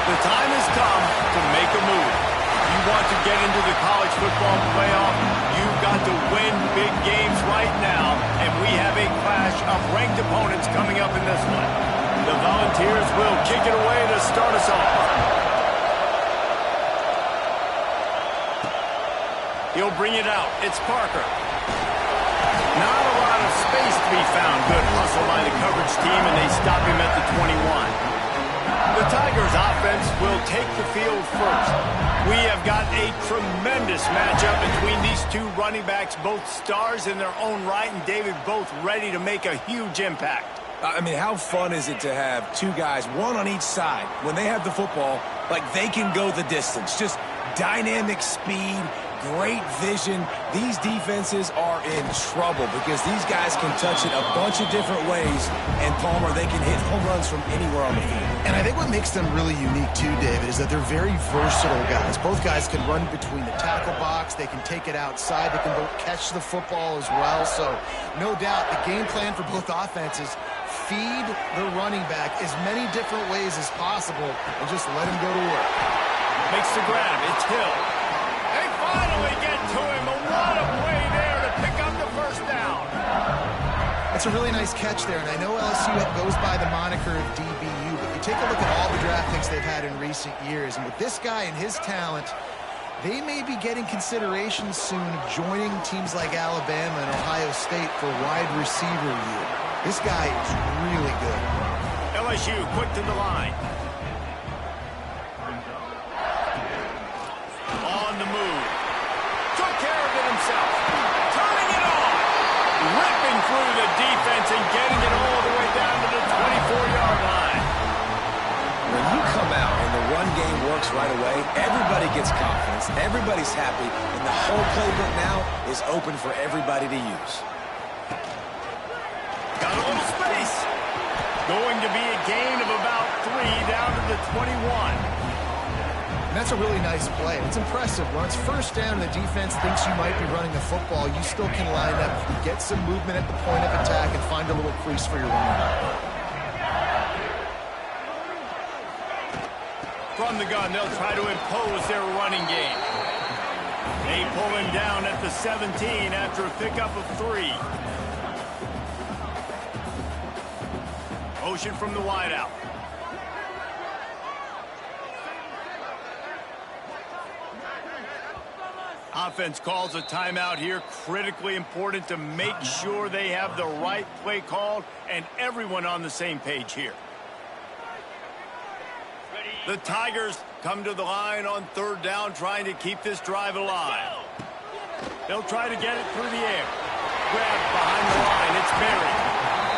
The time has come to make a move. You want to get into the college football playoff, you've got to win big games right now, and we have a clash of ranked opponents coming up in this one. The Volunteers will kick it away to start us off. He'll bring it out. It's Parker. Not a lot of space to be found. Good hustle by the coverage team, and they stop him at the 21. The Tigers offense will take the field first. We have got a tremendous matchup between these two running backs, both stars in their own right, and David, both ready to make a huge impact. I mean, how fun is it to have two guys, one on each side, when they have the football, like they can go the distance. Just dynamic speed, great vision. These defenses are in trouble because these guys can touch it a bunch of different ways, and Palmer, they can hit home runs from anywhere on the field. And I think what makes them really unique too, David, is that they're very versatile guys. Both guys can run between the tackle box. They can take it outside. They can both catch the football as well. So no doubt the game plan for both offenses, feed the running back as many different ways as possible and just let him go to work. Makes the grab. It's Hill. They finally get to him. A lot of play there to pick up the first down. That's a really nice catch there, and I know LSU goes by the moniker of DBU, but you take a look at all the draft picks they've had in recent years, and with this guy and his talent, they may be getting consideration soon of joining teams like Alabama and Ohio State for wide receiver year. This guy is really good. LSU quick to the line. On the move. Took care of it himself. Turning it on. Ripping through the defense and getting it all the way down to the 24-yard line. When you come out and the run game works right away, everybody gets confidence, everybody's happy, and the whole playbook now is open for everybody to use. Got a little space. Going to be a gain of about 3 down to the 21. And that's a really nice play. It's impressive. When it's first down and the defense thinks you might be running the football, you still can line up, get some movement at the point of attack, and find a little crease for your running back. From the gun, they'll try to impose their running game. They pull him down at the 17 after a pickup of 3. Motion from the wideout. Offense calls a timeout here. Critically important to make sure they have the right play called and everyone on the same page here. The Tigers come to the line on 3rd down, trying to keep this drive alive. They'll try to get it through the air. Grab behind the line. It's Berry.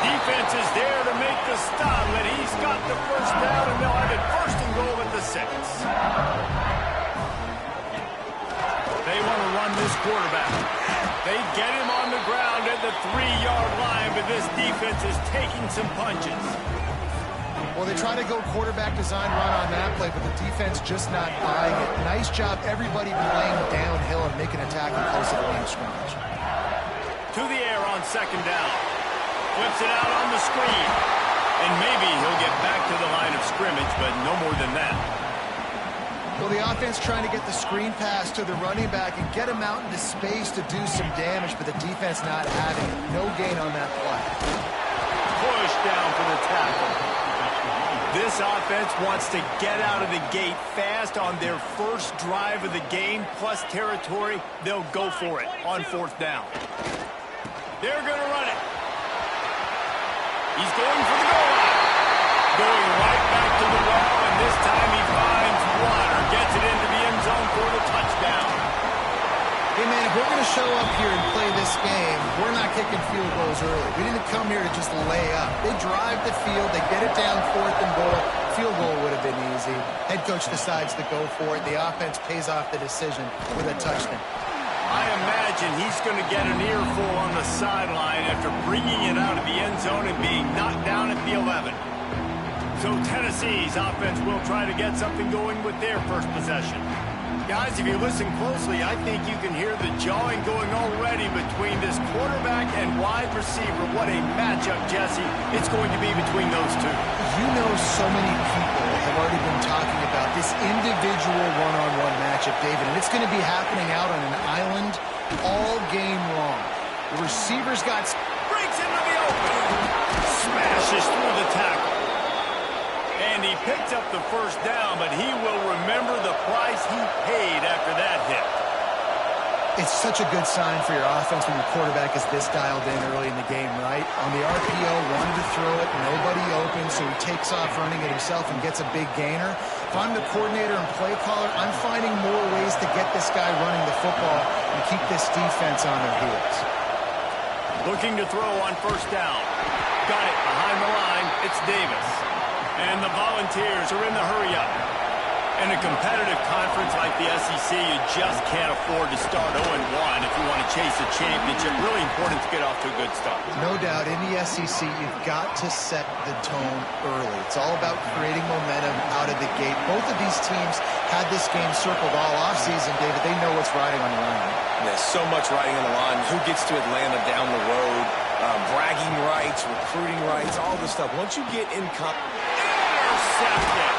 Defense is there to make the stop, and he's got the first down, and they'll have it 1st and goal at the 6. They want to run this quarterback. They get him on the ground at the 3-yard line, but this defense is taking some punches. Well, they try to go quarterback design run on that play, but the defense just not buying it. Nice job, everybody laying downhill and making a tackle close to the line of scrimmage. To the air on 2nd down. Flips it out on the screen. And maybe he'll get back to the line of scrimmage, but no more than that. Well, the offense trying to get the screen pass to the running back and get him out into space to do some damage, but the defense not having it. No gain on that play. Push down for the tackle. This offense wants to get out of the gate fast on their first drive of the game, plus territory. They'll go for it on 4th down. They're going to run it. He's going for the goal line. Going right back to the wall, and this time he finds Water. Gets it into the end zone for the touchdown. Hey, man, if we're going to show up here and play this game, we're not kicking field goals early. We didn't come here to just lay up. They drive the field. They get it down 4th and goal. Field goal would have been easy. Head coach decides to go for it. The offense pays off the decision with a touchdown. I imagine he's going to get an earful on the sideline after bringing it out of the end zone and being knocked down at the 11. So Tennessee's offense will try to get something going with their first possession. Guys, if you listen closely, I think you can hear the jawing going already between this quarterback and wide receiver. What a matchup, Jesse, it's going to be between those two. You know, so many people have already been talking about David, and it's going to be happening out on an island all game long. The receivers got... Breaks into the open. Smashes through the tackle. And he picked up the first down, but he will remember the price he paid after that hit. It's such a good sign for your offense when your quarterback is this dialed in early in the game, right? On the RPO, wanted to throw it, nobody open, so he takes off running it himself and gets a big gainer. If I'm the coordinator and play caller, I'm finding more ways to get this guy running the football and keep this defense on their heels. Looking to throw on first down. Got it behind the line. It's Davis. And the Volunteers are in the hurry-up. In a competitive conference like the SEC, you just can't afford to start 0-1 if you want to chase a championship. Really important to get off to a good start. No doubt, in the SEC, you've got to set the tone early. It's all about creating momentum out of the gate. Both of these teams had this game circled all offseason, David. They know what's riding on the line. There's so much riding on the line. Who gets to Atlanta down the road? Bragging rights, recruiting rights, all this stuff. Once you get in intercepted.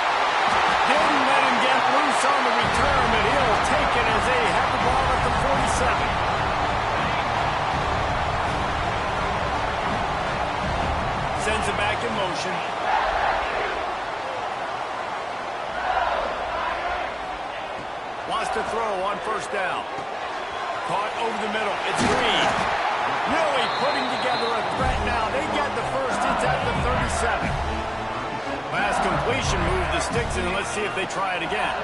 Didn't let him get loose on the return, but he'll take it as they have the ball at the 47. Sends it back in motion. Wants to throw on first down. Caught over the middle. It's Green. Really putting together a threat now. They get the first. It's at the 37. Pass completion, move the sticks, and let's see if they try it again.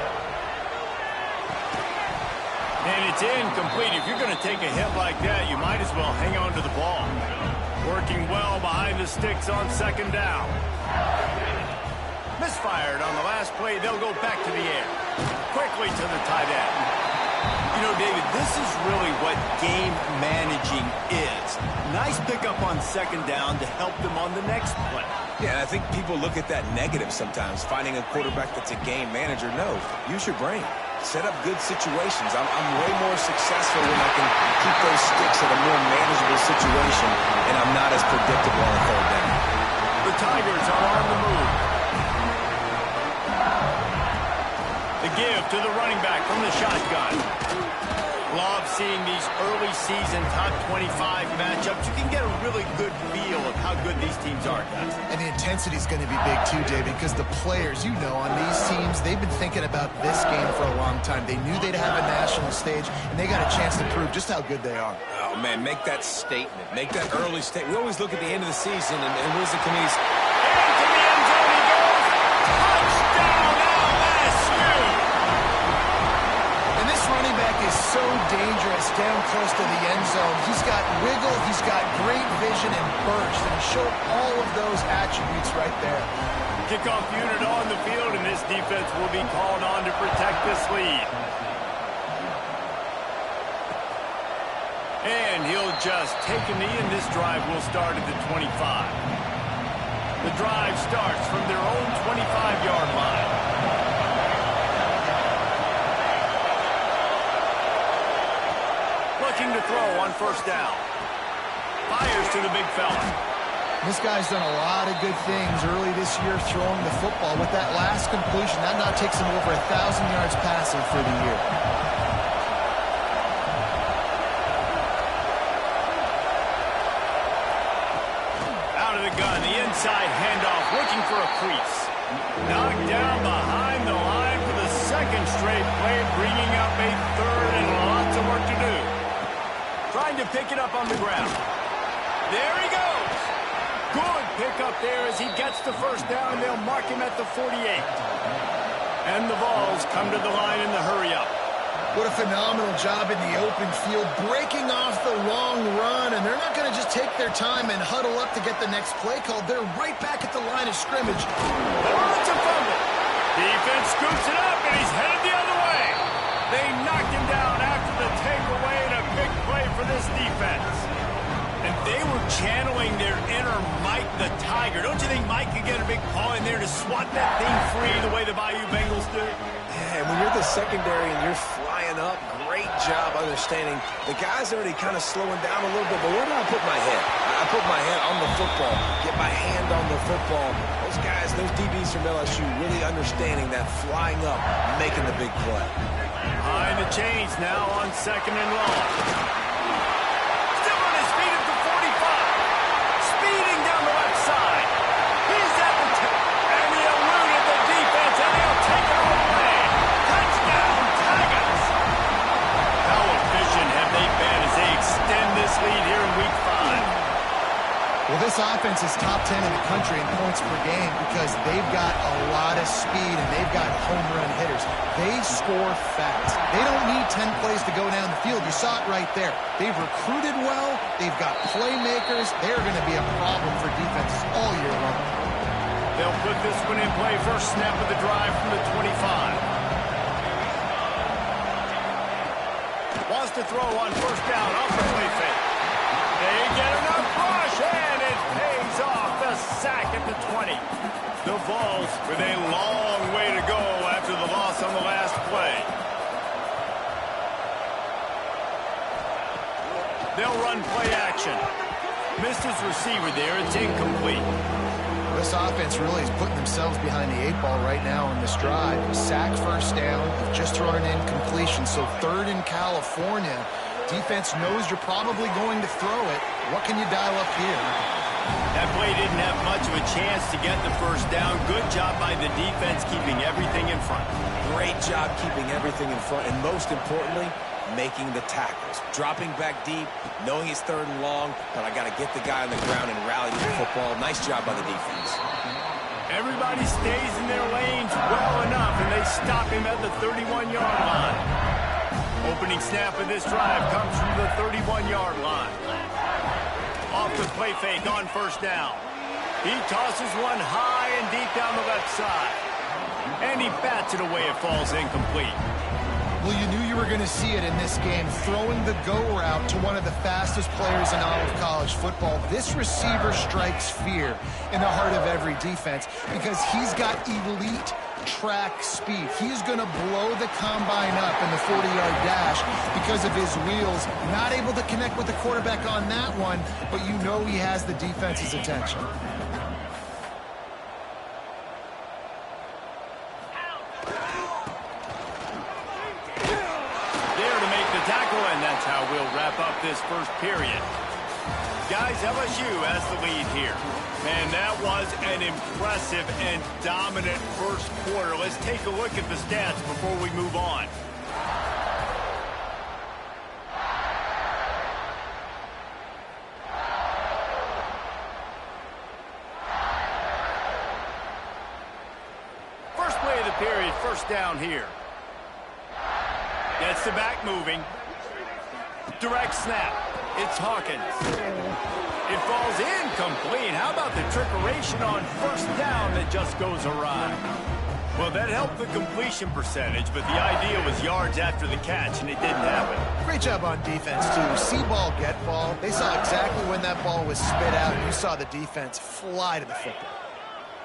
And it's incomplete. If you're going to take a hit like that, you might as well hang on to the ball. Working well behind the sticks on second down. Misfired on the last play. They'll go back to the air. Quickly to the tight end. You know, David, this is really what game managing is. Nice pickup on second down to help them on the next play. Yeah, and I think people look at that negative sometimes, finding a quarterback that's a game manager. No, use your brain. Set up good situations. I'm way more successful when I can keep those sticks at a more manageable situation, and I'm not as predictable on a third down. The Tigers are on the move. The give to the running back from the shotgun. Love seeing these early season top 25 matchups. You can get a really good feel of how good these teams are, guys. And the intensity is going to be big too, David, because the players, you know, on these teams, they've been thinking about this game for a long time. They knew they'd have a national stage, and they got a chance to prove just how good they are. Oh, man, make that statement. Make that early statement. We always look at the end of the season, and what does the committee say? Into the end zone he goes. Touchdown, LSU! And this running back is so dangerous down close to the end zone. He's got wiggle, he's got great vision and burst, and he showed all of those attributes right there. Kickoff unit on the field, and this defense will be called on to protect this lead. And he'll just take a knee, and this drive will start at the 25. The drive starts from their own 25-yard line. Looking to throw on first down. Fires to the big fella. This guy's done a lot of good things early this year throwing the football. With that last completion, that now takes him over 1,000 yards passing for the year. Out of the gun, the inside handoff, looking for a crease. Knocked down behind the line for the second straight play, bringing up a third and lots of work to do. Trying to pick it up on the ground. There he goes. Good pickup there as he gets the first down, and they'll mark him at the 48. And the Vols come to the line in the hurry-up. What a phenomenal job in the open field, breaking off the long run, and they're not going to just take their time and huddle up to get the next play called. They're right back at the line of scrimmage. Oh, it's a fumble. Defense scoops it up, and he's headed the other way. They knocked him down after the takeaway, and a big play for this defense. And they were channeling their inner Mike the Tiger. Don't you think Mike could get a big paw in there to swat that thing free the way the Bayou Bengals did? Yeah, and when you're the secondary and you're flying up, great job understanding. The guy's already kind of slowing down a little bit, but where do I put my head? I put my head on the football, get my hand on the football. Those guys, those DBs from LSU really understanding that flying up, making the big play. Behind the chains now on 2nd and long. Still on his feet at the 45. Speeding down the left side. He's at the tip. And he eluded the defense, and he'll take it all away. Touchdown, Tigers. How efficient have they been as they extend this lead here in Week 5? Well, this offense is top 10 in the country in points per game because they've got a lot of speed and they've got home run hitters. They score fast. They don't need 10 plays to go down the field. You saw it right there. They've recruited well. They've got playmakers. They're going to be a problem for defenses all year long. They'll put this one in play. First snap of the drive from the 25. Wants to throw on first down off the play fake. They get enough rush, and it pays off the sack at the 20. The Vols with a long way to go after the loss on the last play. They'll run play action. Missed his receiver there. It's incomplete. This offense really is putting themselves behind the 8 ball right now on this drive. Sack first down. You've just thrown an incompletion, so 3rd in California. Defense knows you're probably going to throw it. What can you dial up here? That play didn't have much of a chance to get the first down. Good job by the defense keeping everything in front. Great job keeping everything in front, and most importantly, making the tackles. Dropping back deep, knowing it's 3rd and long, but I got to get the guy on the ground and rally to the football. Nice job by the defense. Everybody stays in their lanes well enough, and they stop him at the 31-yard line. Opening snap of this drive comes from the 31-yard line. Off the play fake on first down. He tosses one high and deep down the left side. And he bats it away. It falls incomplete. Well, you knew you were going to see it in this game, throwing the go route to one of the fastest players in all of college football. This receiver strikes fear in the heart of every defense because he's got elite track speed. He's going to blow the combine up in the 40-yard dash because of his wheels. Not able to connect with the quarterback on that one, but you know he has the defense's attention. And that's how we'll wrap up this first period. Guys, LSU has the lead here. Man, that was an impressive and dominant first quarter. Let's take a look at the stats before we move on. First play of the period, first down here. Gets the back moving. Direct snap. It's Hawkins. It falls incomplete. How about the trickeration on first down that just goes awry? Well, that helped the completion percentage, but the idea was yards after the catch, and it didn't happen. Great job on defense, too. See ball, get ball. They saw exactly when that ball was spit out, and you saw the defense fly to the football.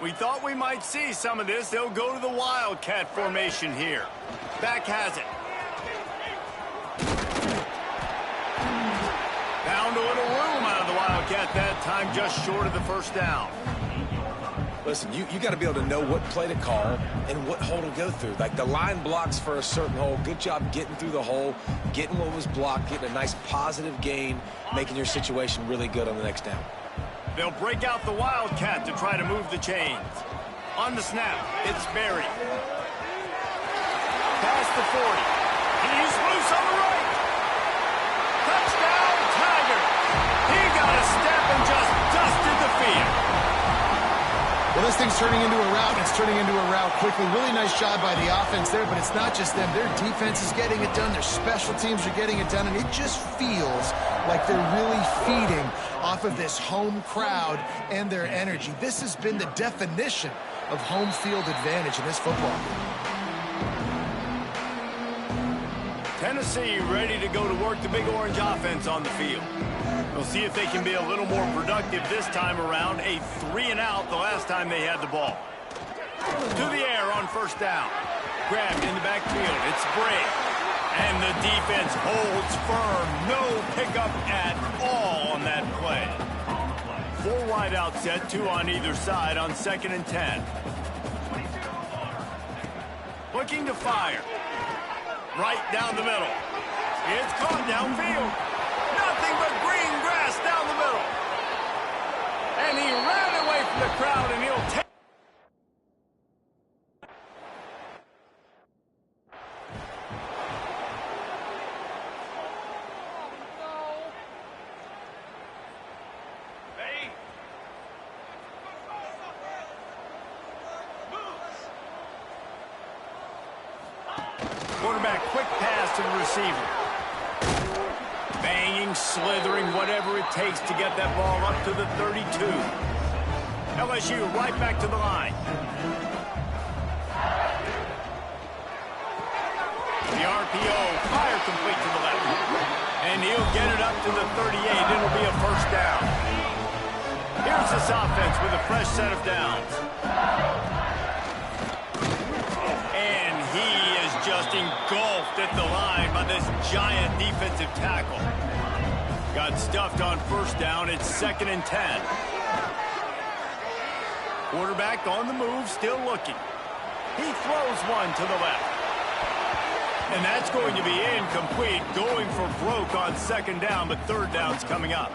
We thought we might see some of this. They'll go to the Wildcat formation here. Back has it. Found a little room out of the Wildcat that time, just short of the first down. Listen, you got to be able to know what play to call and what hole to go through. Like the line blocks for a certain hole. Good job getting through the hole, getting what was blocked, getting a nice positive gain, making your situation really good on the next down. They'll break out the Wildcat to try to move the chains. On the snap, it's Berry. Past the 40. He's loose on the right. Touchdown, Tiger. He got a step and just dusted the field. Well, this thing's turning into a rout, and it's turning into a rout quickly. Really nice job by the offense there, but it's not just them. Their defense is getting it done. Their special teams are getting it done, and it just feels like they're really feeding off of this home crowd and their energy. This has been the definition of home field advantage in this football game. Tennessee ready to go to work the Big Orange offense on the field. We'll see if they can be a little more productive this time around. A 3-and-out the last time they had the ball. To the air on first down. Grabbed in the backfield. It's Bray. And the defense holds firm. No pickup at all on that play. 4 wide out set, 2 on either side on 2nd and 10. Looking to fire. Right down the middle. It's caught downfield. Nothing but green grass down the middle. And he ran away from the crowd, and he'll take. Quarterback, quick pass to the receiver. Banging, slithering, whatever it takes to get that ball up to the 32. LSU right back to the line. The RPO, fire complete to the left. And he'll get it up to the 38. It'll be a first down. Here's this offense with a fresh set of downs. And he is just engulfed at the line by this giant defensive tackle. Got stuffed on first down. It's 2nd and 10. Quarterback on the move, still looking. He throws one to the left. And that's going to be incomplete, going for broke on 2nd down, but 3rd down's coming up.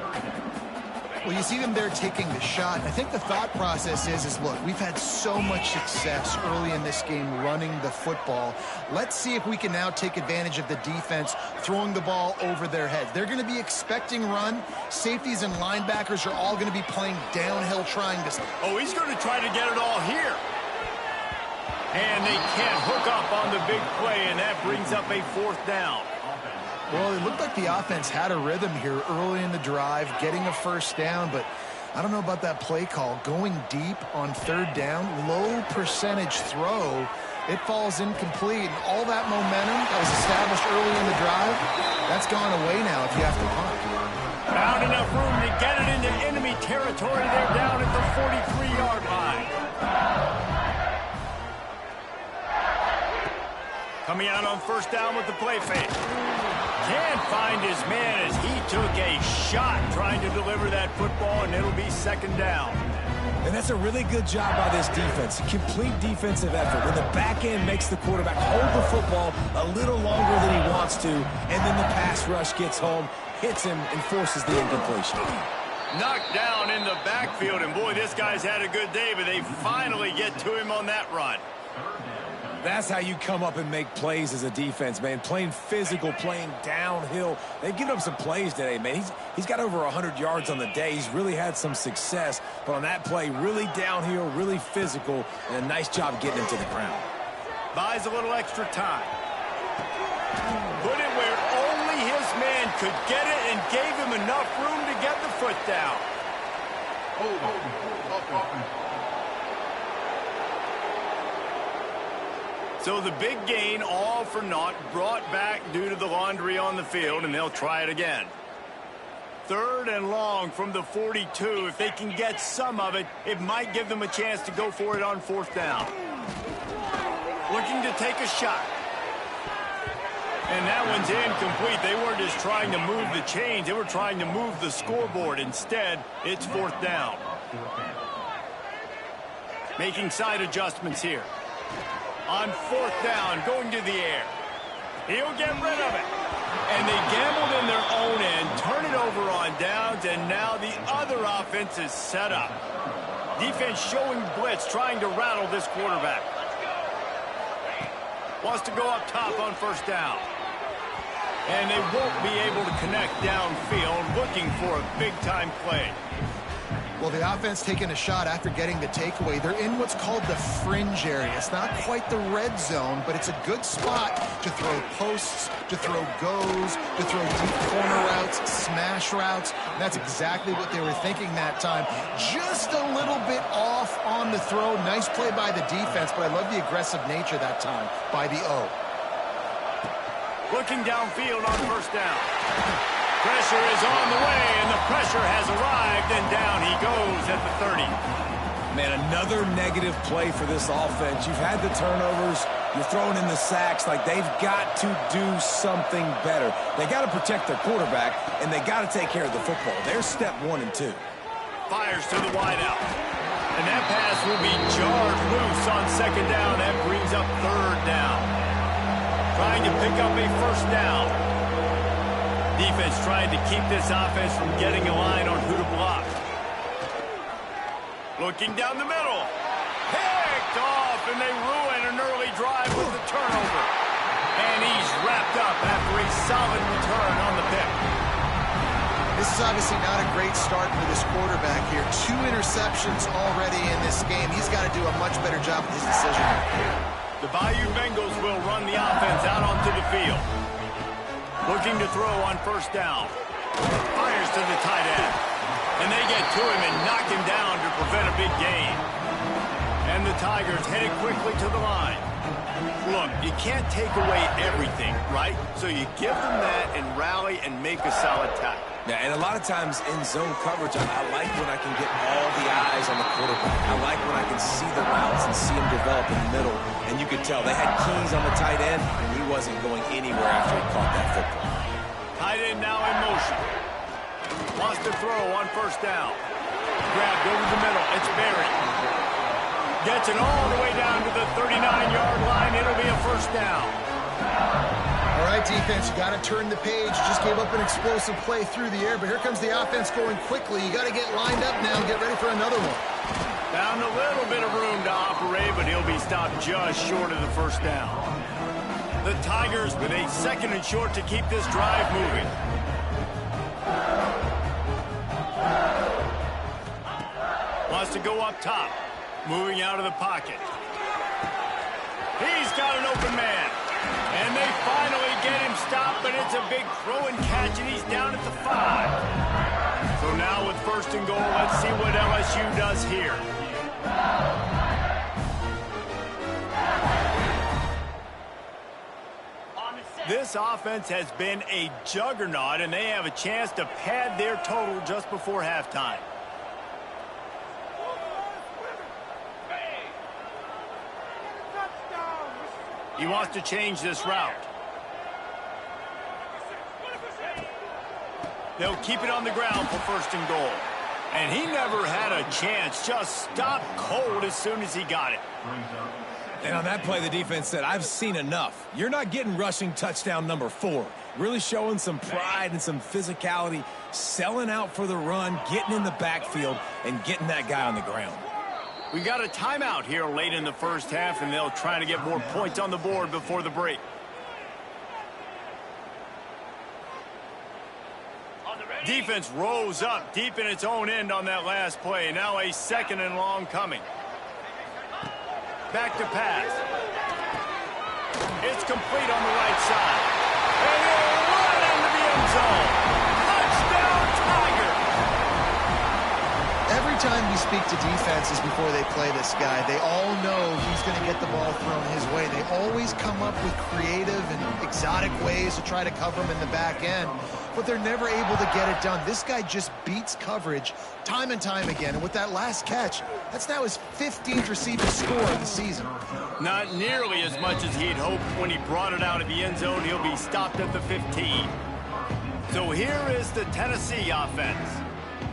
Well, you see them there taking the shot. I think the thought process is look, we've had so much success early in this game running the football. Let's see if we can now take advantage of the defense throwing the ball over their heads. They're going to be expecting run. Safeties and linebackers are all going to be playing downhill trying to... Oh, he's going to try to get it all here. And they can't hook up on the big play, and that brings up a 4th down. Well, it looked like the offense had a rhythm here early in the drive, getting a first down, but I don't know about that play call. Going deep on 3rd down, low percentage throw, it falls incomplete. And all that momentum that was established early in the drive, that's gone away now if you have to punt. Found enough room to get it into enemy territory. They're down at the 43-yard line. Coming out on first down with the play fake. Can't find his man as he took a shot trying to deliver that football, and it'll be 2nd down. And that's a really good job by this defense. Complete defensive effort. When the back end makes the quarterback hold the football a little longer than he wants to, and then the pass rush gets home, hits him, and forces the incompletion. Knocked down in the backfield, and boy, this guy's had a good day, but they finally get to him on that run. That's how you come up and make plays as a defense, man. Playing physical, playing downhill. They've given up some plays today, man. He's got over 100 yards on the day. He's really had some success. But on that play, really downhill, really physical, and a nice job getting him to the ground. Buys a little extra time. Put it where only his man could get it and gave him enough room to get the foot down. So the big gain, all for naught, brought back due to the laundry on the field, and they'll try it again. 3rd and long from the 42. If they can get some of it, it might give them a chance to go for it on 4th down. Looking to take a shot. And that one's incomplete. They weren't just trying to move the chains. They were trying to move the scoreboard. Instead, it's 4th down. Making side adjustments here. On 4th down, going to the air. He'll get rid of it. And they gambled in their own end, turn it over on downs, and now the other offense is set up. Defense showing blitz, trying to rattle this quarterback. Wants to go up top on 1st down. And they won't be able to connect downfield, looking for a big-time play. Well, the offense taking a shot after getting the takeaway. They're in what's called the fringe area. It's not quite the red zone, but it's a good spot to throw posts, to throw goes, to throw deep corner routes, smash routes. That's exactly what they were thinking that time. Just a little bit off on the throw. Nice play by the defense, but I love the aggressive nature that time by the O. Looking downfield on first down. Pressure is on the way, and the pressure has arrived, and down he goes at the 30. Man, another negative play for this offense. You've had the turnovers. You're throwing in the sacks. Like, they've got to do something better. They got to protect their quarterback, and they got to take care of the football. There's step 1 and 2. Fires to the wideout. And that pass will be jarred loose on second down. That brings up third down. Trying to pick up a first down. Defense trying to keep this offense from getting a line on who to block. Looking down the middle. Picked off, and they ruin an early drive with the turnover. And he's wrapped up after a solid return on the pick. This is obviously not a great start for this quarterback here. 2 interceptions already in this game. He's got to do a much better job with his decision. The Bayou Bengals will run the offense out onto the field. Looking to throw on first down. Fires to the tight end. And they get to him and knock him down to prevent a big gain. And the Tigers headed quickly to the line. Look, you can't take away everything, right? So you give them that and rally and make a solid tackle. Yeah, and a lot of times in zone coverage, I like when I can get all the eyes on the quarterback. I like when I can see the routes and see them develop in the middle. And you could tell they had keys on the tight end. He wasn't going anywhere after he caught that football. Tight end now in motion. Wants to throw on first down. Grabbed over the middle. It's buried. Gets it all the way down to the 39-yard line. It'll be a first down. All right, defense, you got to turn the page. Just gave up an explosive play through the air, but here comes the offense going quickly. You got to get lined up now and get ready for another one. Found a little bit of room to operate, but he'll be stopped just short of the first down. The Tigers with a 2nd and short to keep this drive moving. Wants to go up top. Moving out of the pocket. He's got an open man. And they finally get him stopped, but it's a big throw and catch, and he's down at the 5. So now with 1st and goal, let's see what LSU does here. This offense has been a juggernaut, and they have a chance to pad their total just before halftime. He wants to change this route. They'll keep it on the ground for 1st and goal. And he never had a chance. Just stopped cold as soon as he got it. And on that play, the defense said, I've seen enough. You're not getting rushing touchdown number 4. Really showing some pride and some physicality, selling out for the run, getting in the backfield, and getting that guy on the ground. We got a timeout here late in the first half, and they'll try to get more points on the board before the break. Defense rose up deep in its own end on that last play. Now a 2nd and long coming. Back to pass. It's complete on the right side. And he'll run into the end zone. Touchdown, Tiger! Every time we speak to defenses before they play this guy, they all know he's going to get the ball thrown his way. They always come up with creative and exotic ways to try to cover him in the back end, but they're never able to get it done. This guy just beats coverage time and time again, and with that last catch, that's now his 15th receiving score of the season. Not nearly as much as he'd hoped when he brought it out of the end zone. He'll be stopped at the 15. So here is the Tennessee offense.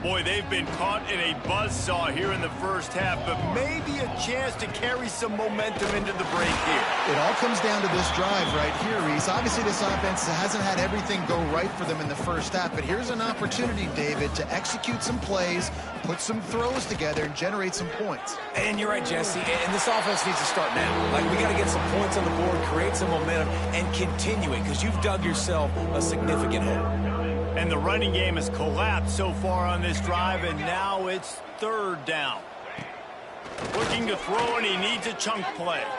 Boy, they've been caught in a buzzsaw here in the first half, but maybe a chance to carry some momentum into the break here. It all comes down to this drive right here, Reese. Obviously, this offense hasn't had everything go right for them in the first half, but here's an opportunity, David, to execute some plays, put some throws together, and generate some points. And you're right, Jesse, and this offense needs to start now. Like, we got to get some points on the board, create some momentum, and continue it, because you've dug yourself a significant hole. And the running game has collapsed so far on this drive, and now it's 3rd down. Looking to throw, and he needs a chunk play. Oh,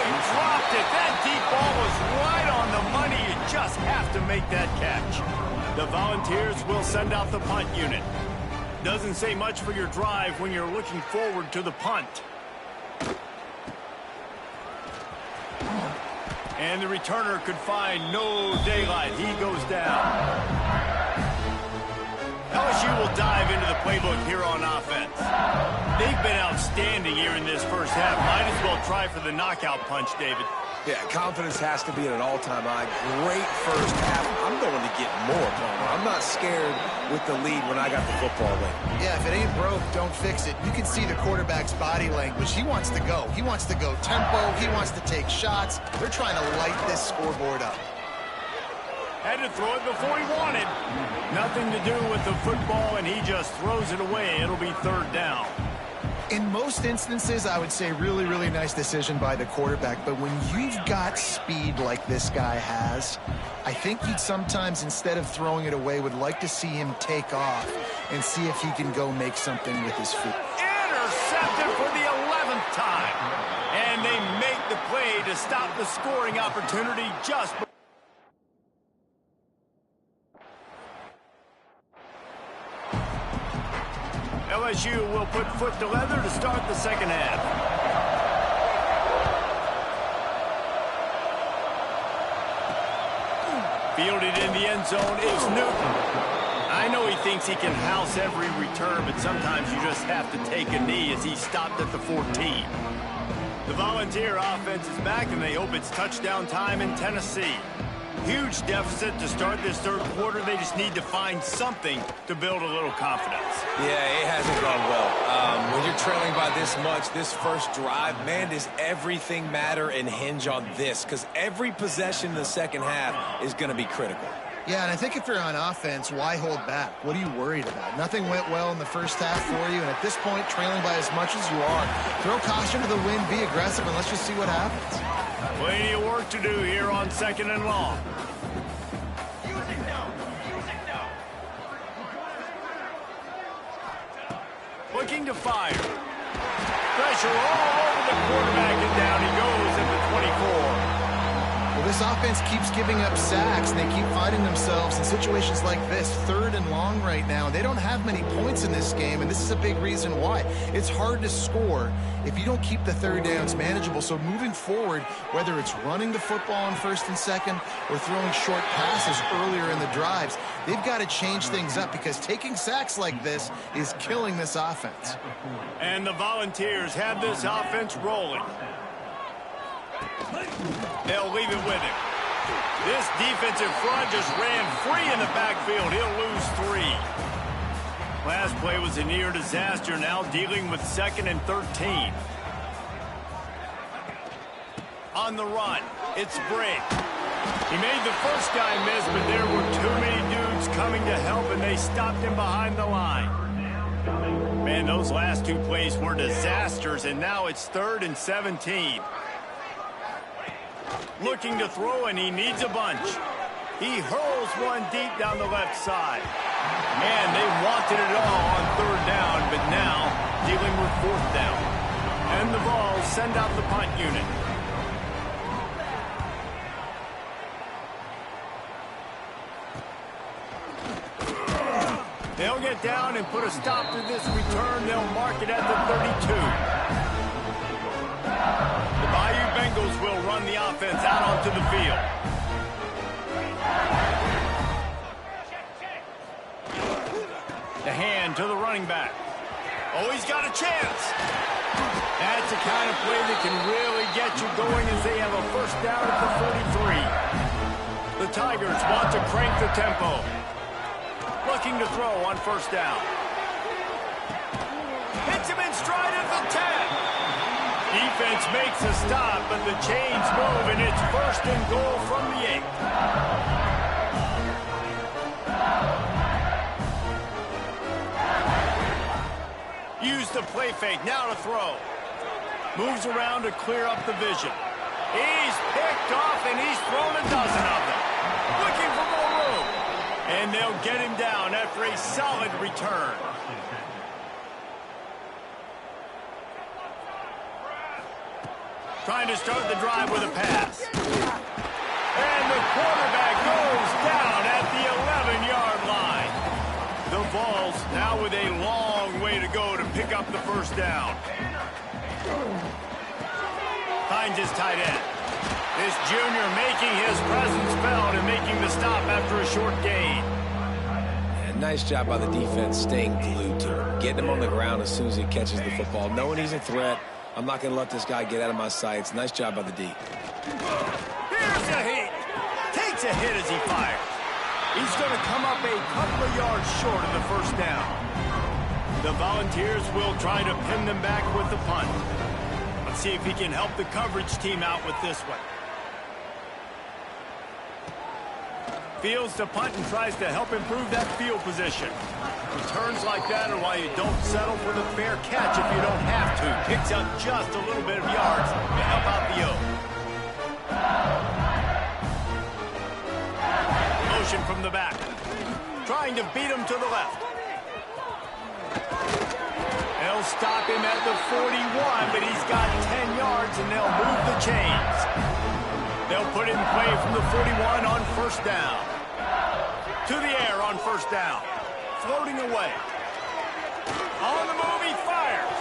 he dropped it. That deep ball was right on the money. You just have to make that catch. The Volunteers will send out the punt unit. Doesn't say much for your drive when you're looking forward to the punt. And the returner could find no daylight. He goes down. LSU will dive into the playbook here on offense. They've been outstanding here in this first half. Might as well try for the knockout punch, David. Yeah, confidence has to be at an all-time high. Great first half. I'm going to get more, Palmer. I'm not scared with the lead when I got the football late. Yeah, if it ain't broke, don't fix it. You can see the quarterback's body language. He wants to go. He wants to go tempo. He wants to take shots. They're trying to light this scoreboard up. Had to throw it before he wanted. Nothing to do with the football, and he just throws it away. It'll be third down. In most instances, I would say really, really nice decision by the quarterback. But when you've got speed like this guy has, I think you'd sometimes, instead of throwing it away, would like to see him take off and see if he can go make something with his feet. Intercepted for the 11th time. And they make the play to stop the scoring opportunity just before. LSU will put foot to leather to start the second half. Fielded in the end zone, it's Newton. I know he thinks he can house every return, but sometimes you just have to take a knee as he stopped at the 14. The Volunteer offense is back, and they hope it's touchdown time in Tennessee. Huge deficit to start this third quarter. They just need to find something to build a little confidence. Yeah, it hasn't gone well. When you're trailing by this much, this first drive, man, does everything matter and hinge on this? Because every possession in the second half is going to be critical. Yeah, and I think if you're on offense, why hold back? What are you worried about? Nothing went well in the first half for you, and at this point, trailing by as much as you are, throw caution to the wind, be aggressive, and let's just see what happens. Plenty of work to do here on second and long. Looking to fire. Pressure all over the quarterback, and down he goes at the 24. Well, this offense keeps giving up sacks, and they keep finding themselves in situations like this, third and long right now. They don't have many points in this game, and this is a big reason why. It's hard to score if you don't keep the third downs manageable. So moving forward, whether it's running the football on first and second or throwing short passes earlier in the drives, they've got to change things up because taking sacks like this is killing this offense. And the Volunteers have this offense rolling. They'll leave it with him. This defensive front just ran free in the backfield. He'll lose 3. Last play was a near disaster, now dealing with second and 13. On the run, it's Briggs. He made the first guy miss, but there were too many dudes coming to help, and they stopped him behind the line. Man, those last 2 plays were disasters, and now it's 3rd and 17. Looking to throw, and he needs a bunch. He hurls one deep down the left side. Man, they wanted it all on 3rd down, but now dealing with 4th down. And the Vols send out the punt unit. They'll get down and put a stop to this return. They'll mark it at the 32. The Bayou Bengals will run the offense out onto the field. The hand to the running back. Oh, he's got a chance. That's the kind of play that can really get you going as they have a first down at the 43. The Tigers want to crank the tempo. Looking to throw on first down. Hits him in stride at the 10. Defense makes a stop, but the chains move, and it's 1st and goal from the 8. Use the play fake, now to throw. Moves around to clear up the vision. He's picked off, and he's thrown a dozen of them. Looking for more room. And they'll get him down after a solid return. Trying to start the drive with a pass. And the quarterback goes down at the 11-yard line. The Vols now with a long way to go to pick up the first down. finds his tight end. This junior making his presence felt and making the stop after a short gain. And nice job by the defense staying glued to him, getting him on the ground as soon as he catches the football, knowing he's a threat. I'm not going to let this guy get out of my sights. Nice job by the D. Here's a hit. Takes a hit as he fires. He's going to come up a couple of yards short of the first down. The Volunteers will try to pin them back with the punt. Let's see if he can help the coverage team out with this one. Fields the punt and tries to help improve that field position. Returns like that are why you don't settle for the fair catch if you don't have to. Picks up just a little bit of yards to help out the O. Motion from the back. Trying to beat him to the left. They'll stop him at the 41, but he's got 10 yards and they'll move the chains. They'll put it in play from the 41 on first down. To the air on first down. Floating away. On the move, he fires.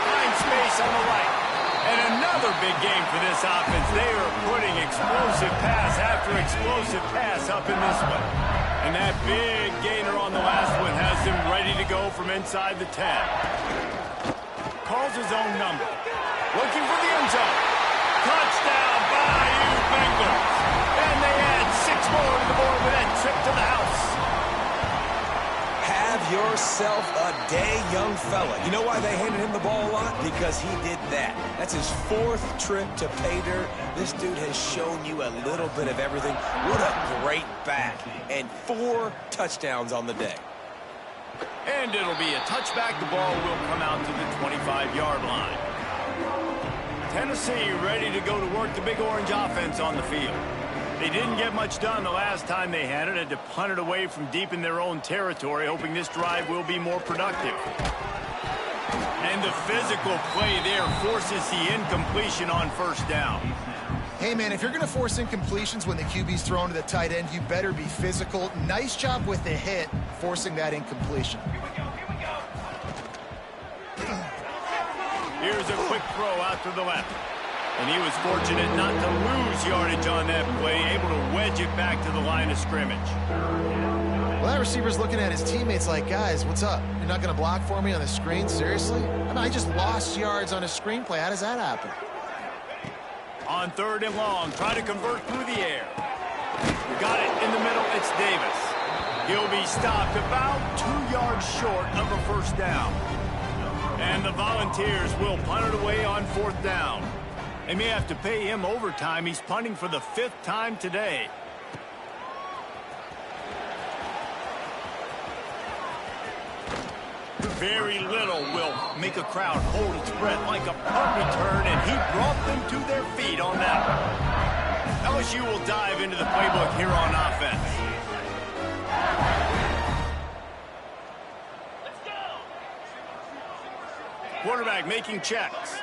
Finds space on the right. And another big game for this offense. They are putting explosive pass after explosive pass up in this one. And that big gainer on the last one has him ready to go from inside the 10. Calls his own number. Looking for the end zone. Touchdown, Bayou Bengals. And they add 6 more to the board with that trip to the house. Have yourself a day, young fella. You know why they handed him the ball a lot? Because he did that. That's his 4th trip to pay dirt. This dude has shown you a little bit of everything. What a great back. And 4 touchdowns on the day. And it'll be a touchback. The ball will come out to the 25-yard line. Tennessee ready to go to work the Big Orange offense on the field. They didn't get much done the last time they had it. Had to punt it away from deep in their own territory, hoping this drive will be more productive. And the physical play there forces the incompletion on first down. Hey, man, if you're going to force incompletions when the QB's thrown to the tight end, you better be physical. Nice job with the hit, forcing that incompletion. Here's a quick throw out to the left. And he was fortunate not to lose yardage on that play, able to wedge it back to the line of scrimmage. Well, that receiver's looking at his teammates like, guys, what's up? You're not going to block for me on the screen? Seriously? I mean, I just lost yards on a screenplay. How does that happen? On 3rd and long, try to convert through the air. Got it in the middle. It's Davis. He'll be stopped about 2 yards short of a first down. And the Volunteers will punt it away on 4th down. They may have to pay him overtime. He's punting for the 5th time today. Very little will make a crowd hold its breath like a punt return, and he brought them to their feet on that one. LSU will dive into the playbook here on offense. Quarterback making checks.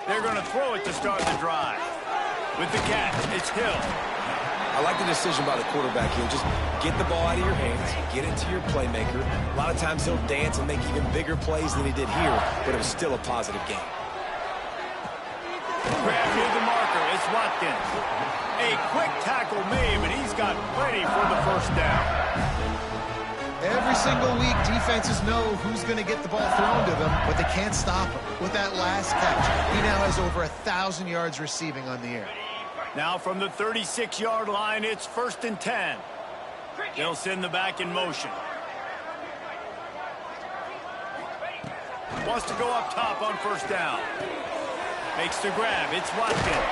They're going to throw it to start the drive. With the catch, it's Hill. I like the decision by the quarterback here. Just get the ball out of your hands, get it to your playmaker. A lot of times he'll dance and make even bigger plays than he did here, but it was still a positive game. Grab near the marker, it's Watkins. A quick tackle made, but he's got plenty for the first down. Every single week, defenses know who's going to get the ball thrown to them, but they can't stop him. With that last catch, he now has over 1,000 yards receiving on the air. Now from the 36-yard line, it's 1st and 10. They'll send the back in motion. Wants to go up top on first down. Makes the grab. It's Watkins.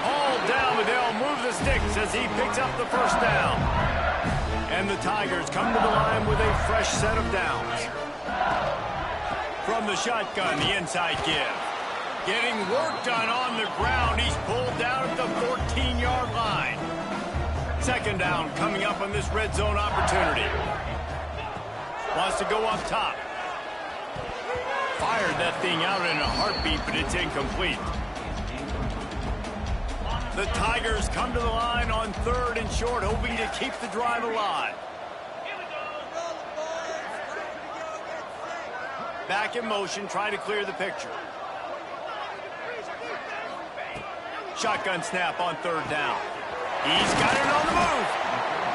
All down, but they'll move the sticks as he picks up the first down. And the Tigers come to the line with a fresh set of downs. From the shotgun, the inside give. Getting work done on the ground. He's pulled down at the 14-yard line. 2nd down coming up on this red zone opportunity. Wants to go up top. Fired that thing out in a heartbeat, but it's incomplete. The Tigers come to the line on 3rd and short, hoping to keep the drive alive. Back in motion, trying to clear the picture. Shotgun snap on third down. He's got it on the move.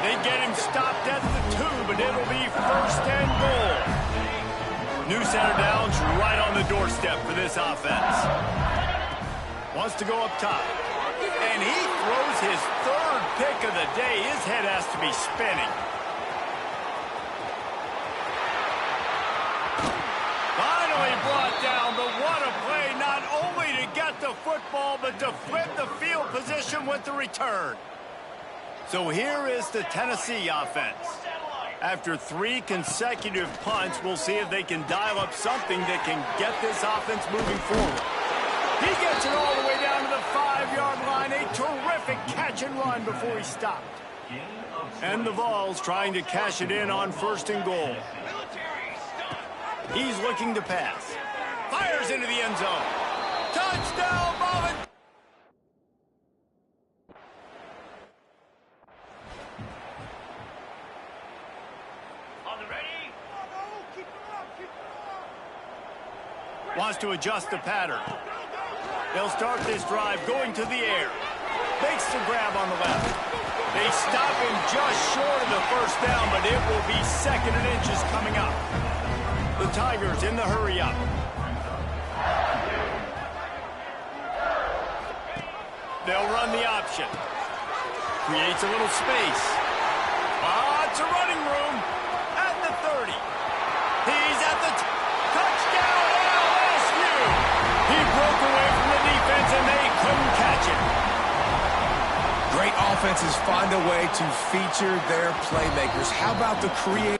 They get him stopped at the 2, but it'll be first and goal. New center downs right on the doorstep for this offense. Wants to go up top. And he throws his third pick of the day. His head has to be spinning. Finally brought down, but what a play, not only to get the football, but to flip the field position with the return. So here is the Tennessee offense. After 3 consecutive punts, we'll see if they can dial up something that can get this offense moving forward. He gets it all the way down to the 5-yard line. A terrific catch and run before he stopped. And the Vols trying to cash it in on first and goal. He's looking to pass. Fires into the end zone. Touchdown, Bowman! On the ready. Wants to adjust the pattern. They'll start this drive going to the air. Makes the grab on the left. They stop him just short of the first down, but it will be 2nd and inches coming up. The Tigers in the hurry up. They'll run the option. Creates a little space. Lots of running room at the 30. He's at the touchdown, LSU. He broke away from the defense and they couldn't catch it. Great offenses find a way to feature their playmakers. How about the creative?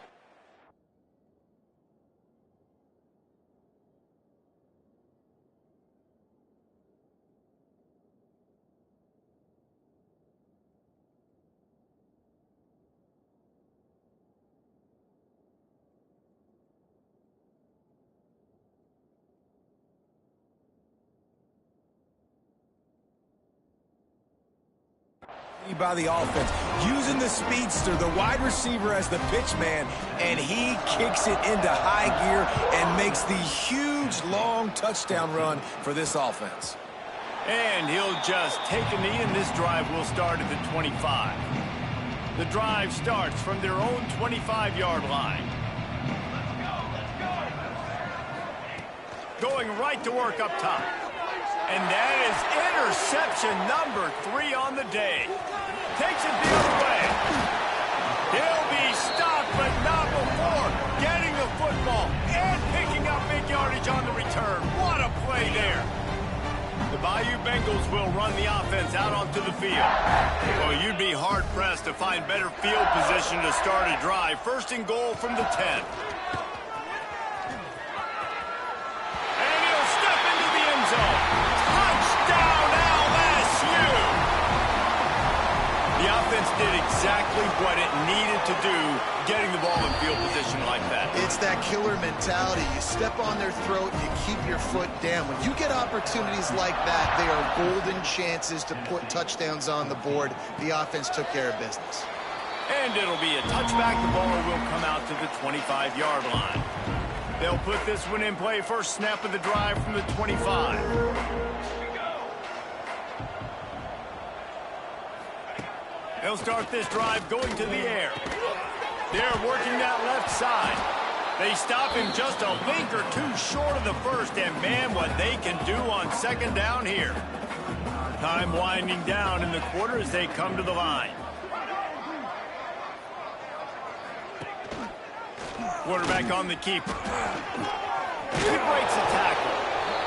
By the offense, using the speedster, the wide receiver as the pitch man, and he kicks it into high gear and makes the huge long touchdown run for this offense. And he'll just take a knee, and this drive will start at the 25. The drive starts from their own 25-yard line. Going right to work up top. And that is interception number 3 on the day. Takes it the other way. He'll be stopped, but not before getting the football and picking up big yardage on the return. What a play there. The Bayou Bengals will run the offense out onto the field. Well, you'd be hard-pressed to find better field position to start a drive. First and goal from the 10. And he'll step into the end zone. Touchdown, LSU! The offense did exactly what it needed to do, getting the ball in field position like that. It's that killer mentality. You step on their throat, you keep your foot down. When you get opportunities like that, they are golden chances to put touchdowns on the board. The offense took care of business. And it'll be a touchback. The ball will come out to the 25-yard line. They'll put this one in play. First snap of the drive from the 25. They'll start this drive going to the air. They're working that left side. They stop him just a link or 2 short of the first, and man, what they can do on 2nd down here. Time winding down in the quarter as they come to the line. Quarterback on the keeper. He breaks the tackle.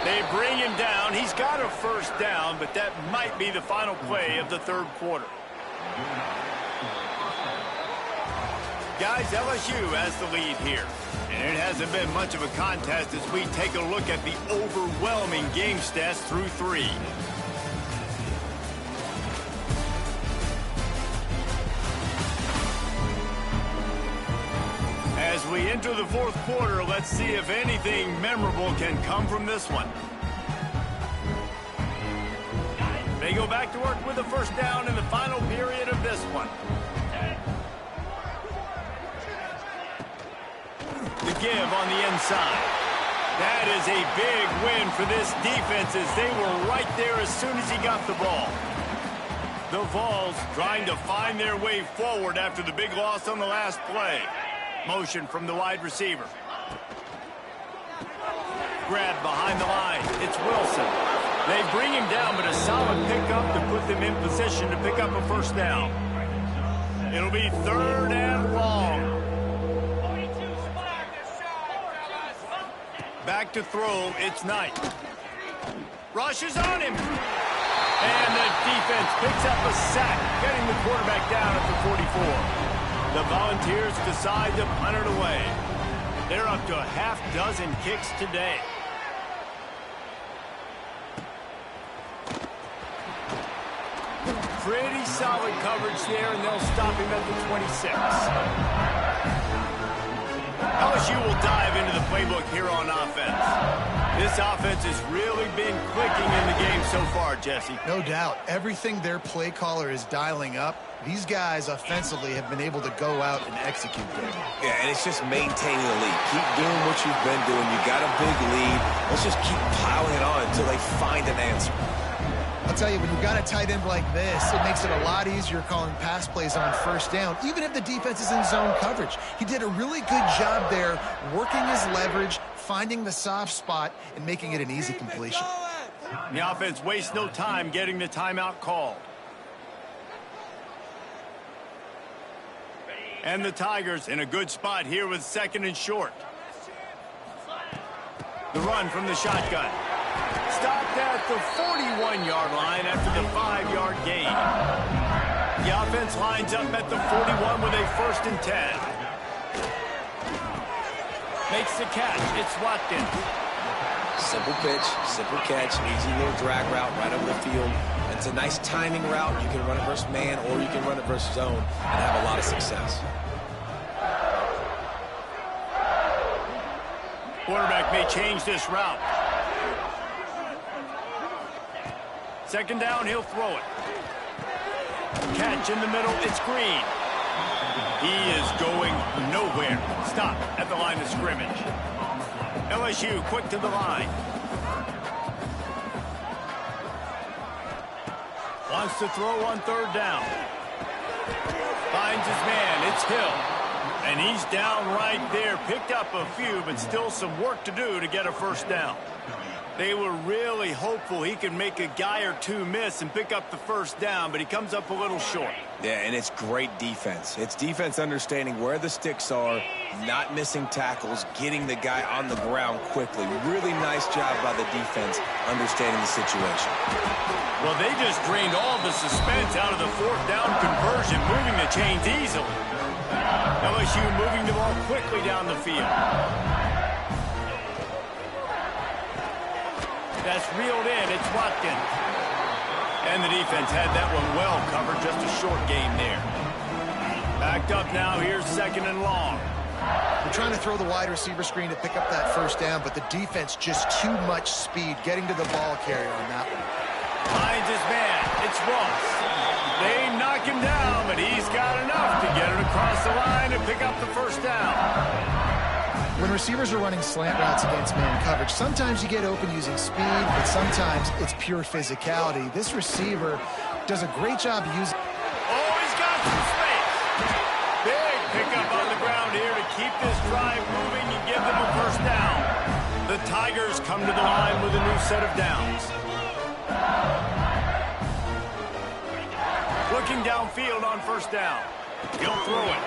They bring him down. He's got a first down, but that might be the final play of the 3rd quarter. Guys, LSU has the lead here. And it hasn't been much of a contest as we take a look at the overwhelming game stats through 3. As we enter the 4th quarter, let's see if anything memorable can come from this one. They go back to work with a first down in the final period of this one. The give on the inside. That is a big win for this defense as they were right there as soon as he got the ball. The Vols trying to find their way forward after the big loss on the last play. Motion from the wide receiver. Grab behind the line. It's Wilson. They bring him down, but a solid pickup to put them in position to pick up a first down. It'll be 3rd and long. Back to throw, it's Knight. Rushes on him. And the defense picks up a sack, getting the quarterback down at the 44. The Volunteers decide to punt it away. They're up to a half-dozen kicks today. Pretty solid coverage there, and they'll stop him at the 26. LSU will dive into the playbook here on offense. This offense has really been clicking in the game so far, Jesse. No doubt. Everything their play caller is dialing up, these guys offensively have been able to go out and execute them. Yeah, and it's just maintaining the lead. Keep doing what you've been doing. You got a big lead. Let's just keep piling it on until they find an answer. I'll tell you, when you've got a tight end like this, it makes it a lot easier calling pass plays on first down, even if the defense is in zone coverage. He did a really good job there, working his leverage, finding the soft spot, and making it an easy completion. The offense wastes no time getting the timeout called. And the Tigers in a good spot here with 2nd and short. The run from the shotgun. Stopped at the 41-yard line after the 5-yard gain. The offense lines up at the 41 with a 1st and 10. Makes the catch. It's Watkins. Simple pitch, simple catch, easy little drag route right over the field. It's a nice timing route. You can run it versus man or you can run it versus zone and have a lot of success. Quarterback may change this route. 2nd down, he'll throw it. Catch in the middle, it's Green. He is going nowhere. Stop at the line of scrimmage. LSU quick to the line. Wants to throw on 3rd down. Finds his man, it's Hill. And he's down right there. Picked up a few, but still some work to do to get a first down. They were really hopeful he could make a guy or two miss and pick up the first down, but he comes up a little short. Yeah, and it's great defense. It's defense understanding where the sticks are, not missing tackles, getting the guy on the ground quickly. Really nice job by the defense understanding the situation. Well, they just drained all the suspense out of the 4th down conversion, moving the chains easily. LSU moving the ball quickly down the field. That's reeled in. It's Watkins. And the defense had that one well covered. Just a short game there. Backed up now. Here's 2nd and long. They're trying to throw the wide receiver screen to pick up that first down, but the defense just too much speed getting to the ball carrier on that one. Finds his man. It's Ross. They knock him down, but he's got enough to get it across the line and pick up the first down. When receivers are running slant routes against man coverage, sometimes you get open using speed, but sometimes it's pure physicality. This receiver does a great job using... Oh, he's got some space. Big pickup on the ground here to keep this drive moving and give them a first down. The Tigers come to the line with a new set of downs. Looking downfield on first down. He'll throw it.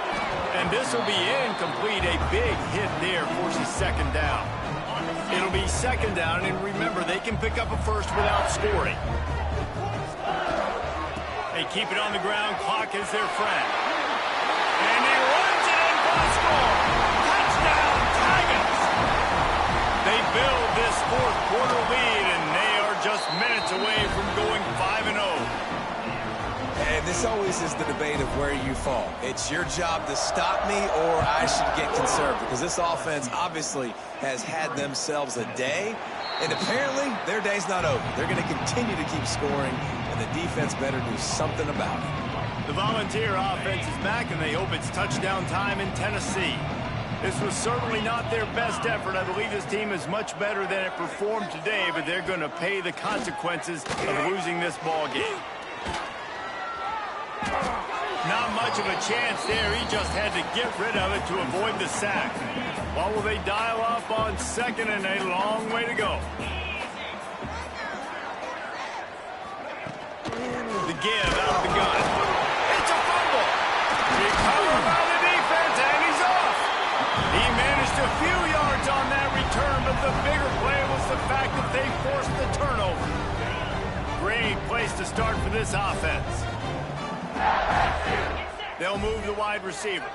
And this will be incomplete. A big hit there forces 2nd down. It'll be 2nd down, and remember, they can pick up a first without scoring. They keep it on the ground. Clock is their friend. And he runs it in for the score. Touchdown, Tigers! They build this 4th quarter lead, and they are just minutes away from going 5-0. And this always is the debate of where you fall. It's your job to stop me or I should get conserved, because this offense obviously has had themselves a day, and apparently their day's not over. They're going to continue to keep scoring, and the defense better do something about it. The Volunteer offense is back, and they hope it's touchdown time in Tennessee. This was certainly not their best effort. I believe this team is much better than it performed today, but they're going to pay the consequences of losing this ball game. Not much of a chance there. He just had to get rid of it to avoid the sack. What will they dial up on second and a long way to go? The give out of the gun. It's a fumble. Recovered by the defense, and he's off. He managed a few yards on that return, but the bigger play was the fact that they forced the turnover. Great place to start for this offense. They'll move the wide receiver.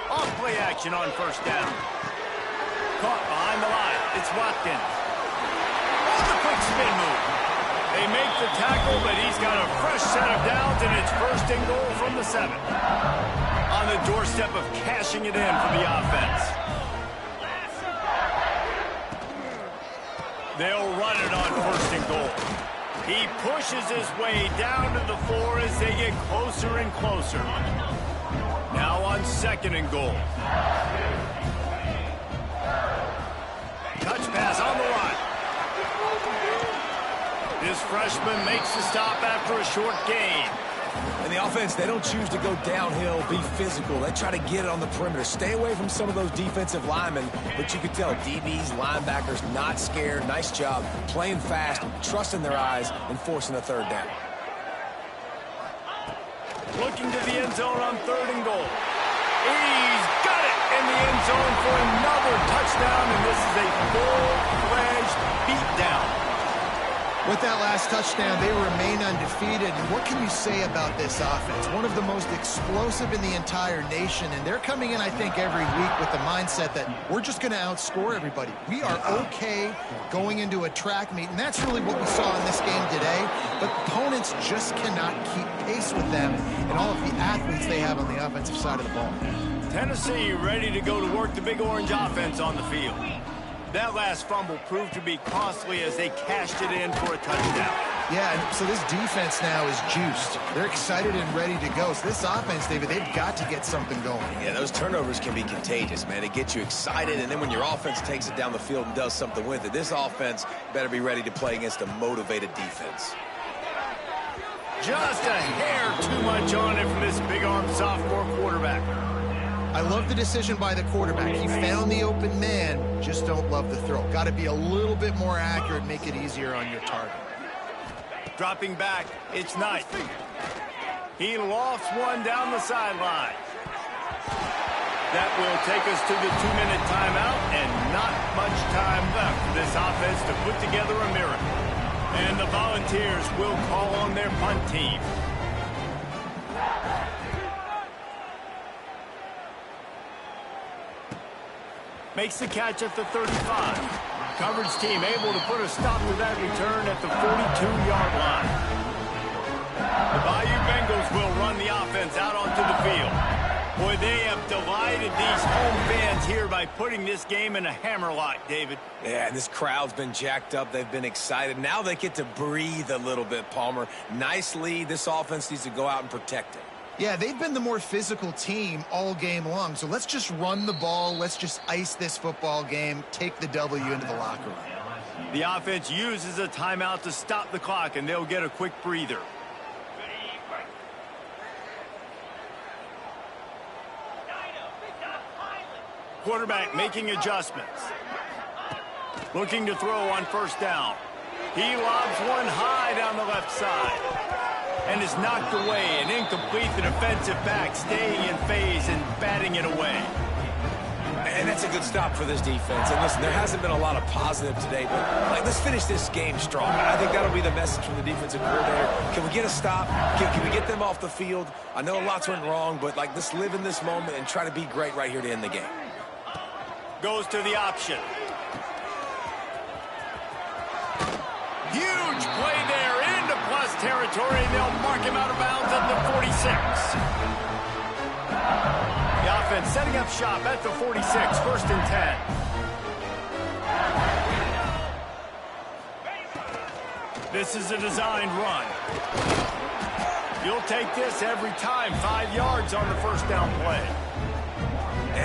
Off play action on first down. Caught behind the line. It's Watkins. Oh, the quick spin move. They make the tackle, but he's got a fresh set of downs, and it's first and goal from the 7. On the doorstep of cashing it in for the offense. They'll run it on first and goal. He pushes his way down to the 4 as they get closer and closer. Now on second and goal. Touch pass on the line. This freshman makes the stop after a short gain. And the offense, they don't choose to go downhill, be physical. They try to get it on the perimeter. Stay away from some of those defensive linemen, but you can tell DBs, linebackers, not scared. Nice job playing fast, trusting their eyes, and forcing a third down. Looking to the end zone on third and goal. He's got it in the end zone for another touchdown, and this is a full-fledged beatdown. With that last touchdown, they remain undefeated. And what can you say about this offense? One of the most explosive in the entire nation. And they're coming in, I think, every week with the mindset that we're just going to outscore everybody. We are okay going into a track meet. And that's really what we saw in this game today. But opponents just cannot keep pace with them and all of the athletes they have on the offensive side of the ball. Tennessee ready to go to work the Big Orange offense on the field. That last fumble proved to be costly as they cashed it in for a touchdown. Yeah, and so this defense now is juiced. They're excited and ready to go. So this offense, David, they've got to get something going. Yeah, those turnovers can be contagious, man. It gets you excited, and then when your offense takes it down the field and does something with it, this offense better be ready to play against a motivated defense. Just a hair too much on it for this big-arm sophomore quarterback. I love the decision by the quarterback. He found the open man, just don't love the throw. Got to be a little bit more accurate, make it easier on your target. Dropping back, it's Knight. He lofts one down the sideline. That will take us to the 2-minute timeout, and not much time left for this offense to put together a miracle. And the Volunteers will call on their punt team. Makes the catch at the 35. Coverage team able to put a stop to that return at the 42-yard line. The Bayou Bengals will run the offense out onto the field. Boy, they have delighted these home fans here by putting this game in a hammerlock, David. Yeah, this crowd's been jacked up. They've been excited. Now they get to breathe a little bit, Palmer. Nice lead. This offense needs to go out and protect it. Yeah, they've been the more physical team all game long. So let's just run the ball. Let's just ice this football game, take the W into the locker room. The offense uses a timeout to stop the clock, and they'll get a quick breather. Quarterback making adjustments. Looking to throw on first down. He lobs one high down the left side. And is knocked away and incomplete. The defensive back staying in phase and batting it away. And that's a good stop for this defense. And listen, there hasn't been a lot of positive today, but let's finish this game strong. I think that'll be the message from the defensive coordinator. Can we get a stop? Can we get them off the field? I know lots went wrong, but let's live in this moment and try to be great right here to end the game. Goes to the option. Huge play there into plus territory, and they'll mark him out of bounds at the 46. The offense setting up shop at the 46, first and 10. This is a designed run. You'll take this every time. 5 yards on the first down play.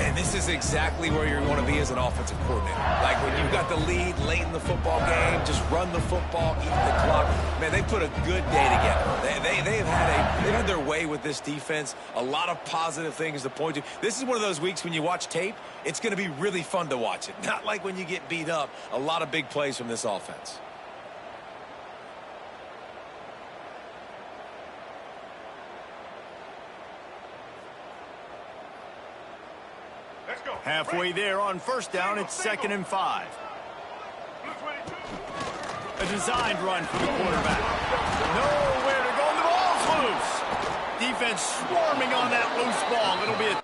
And this is exactly where you're going to be as an offensive coordinator. Like when you've got the lead late in the football game, just run the football, eat the clock. Man, they put a good day together. They've had their way with this defense. A lot of positive things to point to. This is one of those weeks when you watch tape, it's going to be really fun to watch it. Not like when you get beat up. A lot of big plays from this offense. Halfway there on first down, it's 2nd and 5. A designed run for the quarterback. Nowhere to go, and the ball's loose. Defense swarming on that loose ball. It'll be a...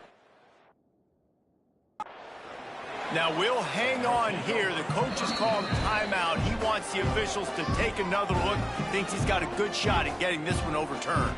Now we'll hang on here. The coach has called timeout. He wants the officials to take another look. Thinks he's got a good shot at getting this one overturned.